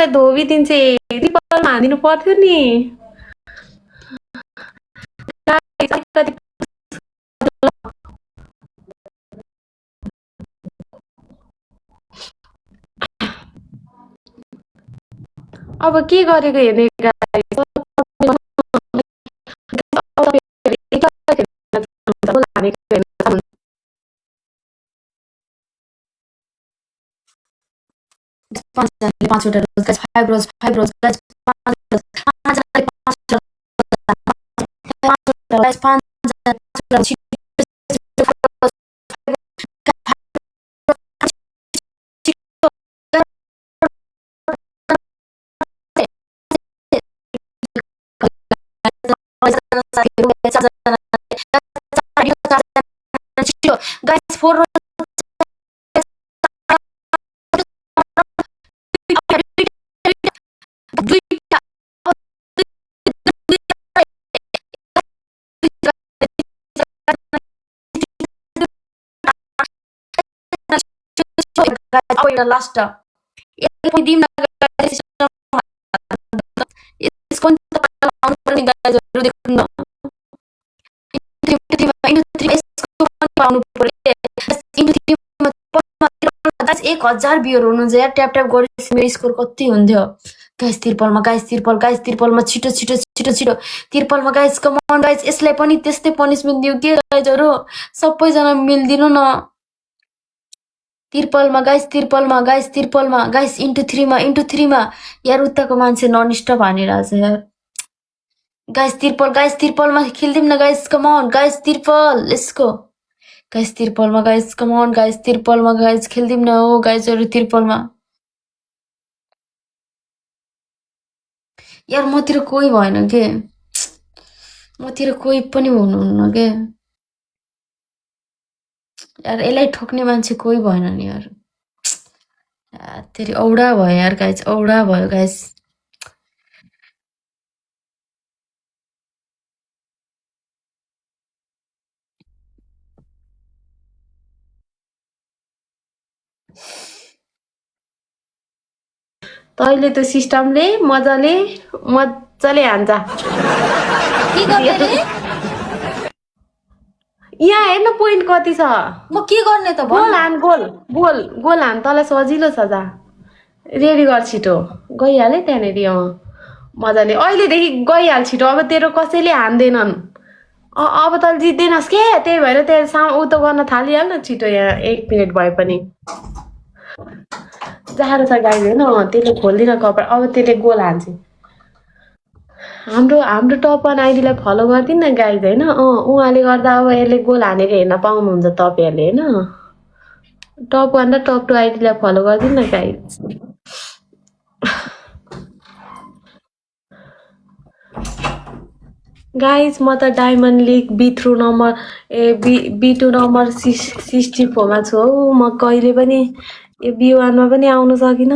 मलाई धोबिदिन्छ रिपलमा हानिदिनु पर्थ्यो नि अब के गरेको हेर्ने पाँचवटा रोज गाइस 5 रोज 5 रोज गाइस 5 guys 4 last गाइस 1000 भ्यूहरु हुनुहुन्छ यार ट्याप ट्याप गरेपछि मेरो स्कोर कति हुन्थ्यो गाइस तिरपलमा छिटो तिरपलमा गाइस कम अन गाइस यसलाई पनि त्यस्तै पनिशमेन्ट दिउ के गाइसहरु सबैजना मिल्दिनु न तिरपलमा गाइस इन्टु 3 मा यार उताको मान्छे नन स्टप हानिरहेछ यार गाइस तिरपलमा खेल्दिम न गाइस कम अन गाइस तिरपल लेट्स गो गाइस तिरपलमा गाइस कम अन गाइस तिरपलमा गाइस खेल्दिम न हो गाइसहरु तिरपलमा यार मतिर कोही भएन के मतिर कोही पनि हुनुहुन्न के यार यसलाई ठोक्ने मान्छे कोही भएन नि यार तेरी औडा भयो यार गाइस औडा भयो गाइस तैले त्यो सिस्टमले मजाले हान्छ के गर्ने रे यहाँ हेर्न पोइन्ट कति छ म के गर्ने त गोल हान तँलाई सजिलो छ जा रेडी गर छिटो गइहाले त्यहाँनेरि मजाले अहिलेदेखि गइहाल छिटो अब तेरो कसैले हान्दैनन् अब तँ जित्दैनस् के त्यही भएर तेरो उ त गर्न थालिहाल न छिटो यहाँ 1 मिनेट भए पनि जाडो छ गाई होइन त्यसले खोल्दिन कपडा अब त्यसले गोल हान्छ हाम्रो टप 1 आइडीलाई फलो गर्दिन न गाइज होइन उहाँले गर्दा अब यसले गोल हानेको हेर्न पाउनुहुन्छ तपाईहरुले हैन टप 1 र टप 2 आइडीलाई फलो गर्दिन न गाइज गाइज म त डायमन्ड लिग B2 नम्बर 64 मा छु हौ म कहिले पनि यो B1 मा पनि आउन सकिन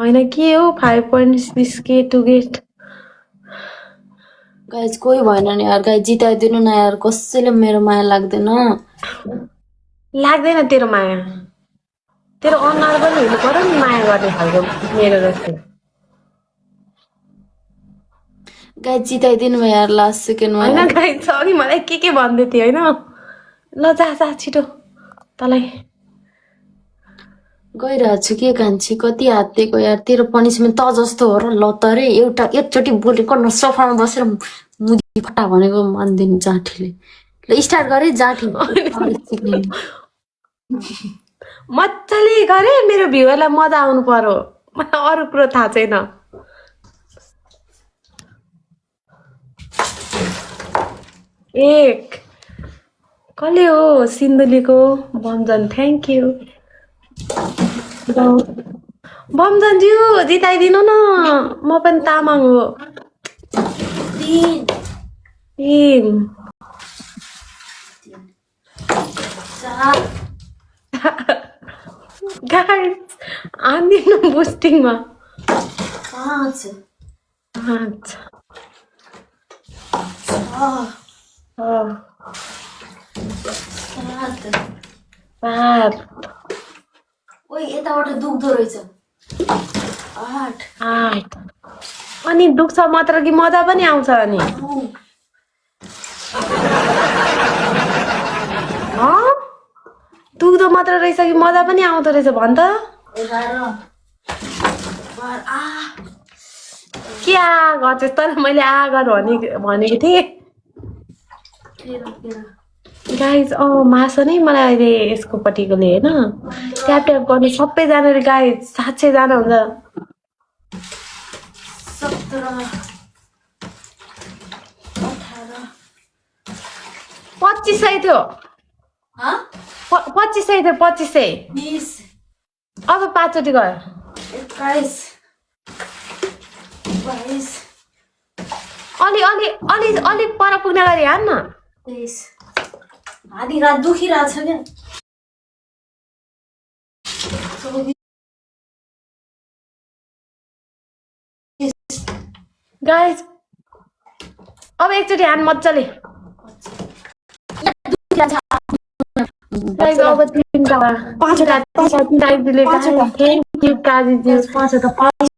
हैन के हो 5.6k टु गेट गाइस कोही भएन नि यार गाइस जिताइदिनु न यार कसैले मेरो माया लाग्दैन तेरो माया तेरो अनुहार पनि हुनु पर्यो नि माया गर्ने खालको मेरो जस्तो गाइस जिताइदिनु यार लास्ट सेकेन्डमा हैन गाइस सरी मलाई के भन्दै थिए हैन ल जा छिटो तलाई गइरहेको छु के कान्छी कति हातेको यार तेरो पनिशमेन्ट त जस्तो हो र ल त रे एउटा एकचोटि बोलेको न सोफामा बसेर मुदी फटा भनेको मान्दिन जाठीले ल स्टार्ट गरे जाठी मजाले गरे मेरो भ्युअरलाई मजा आउनु पर्यो मलाई अरु कुरो थाहा छैन एक कसले हो सिन्धुलीको बमजन थ्यांक यू बमजन ज्यू जिताइदिनु न म पनि तामाङ हो 3 गाइस आन्दिनु बुस्टिङमा 5 7 ओइ यताबाट दुख्दो रहेछ 8 8 अनि दुख्छ मात्र कि मजा पनि आउँछ अनि दुख्दो मात्र रहेछ कि मजा पनि आउँदो रहेछ भन् त 11 के आ गर्छस् तर मैले आ गर भनेको थिएँ गाइज मासु नै मलाई अहिले यसको पट्टिकोले होइन ट्याप ट्याप गर्ने सबैजनाले गाइज 700 जना हुन्छ 17 2500 थियो 2500 थियो 2500 20 अब 5 चोटि गयो 21 22 अलि पर पुग्ने गरी हान्न 23 आधी रात दुखिरहेछ क्या गाइज अब एकचोटि हान मजाले गाइज अब 3 थ्याङ्क यू काजीज्यू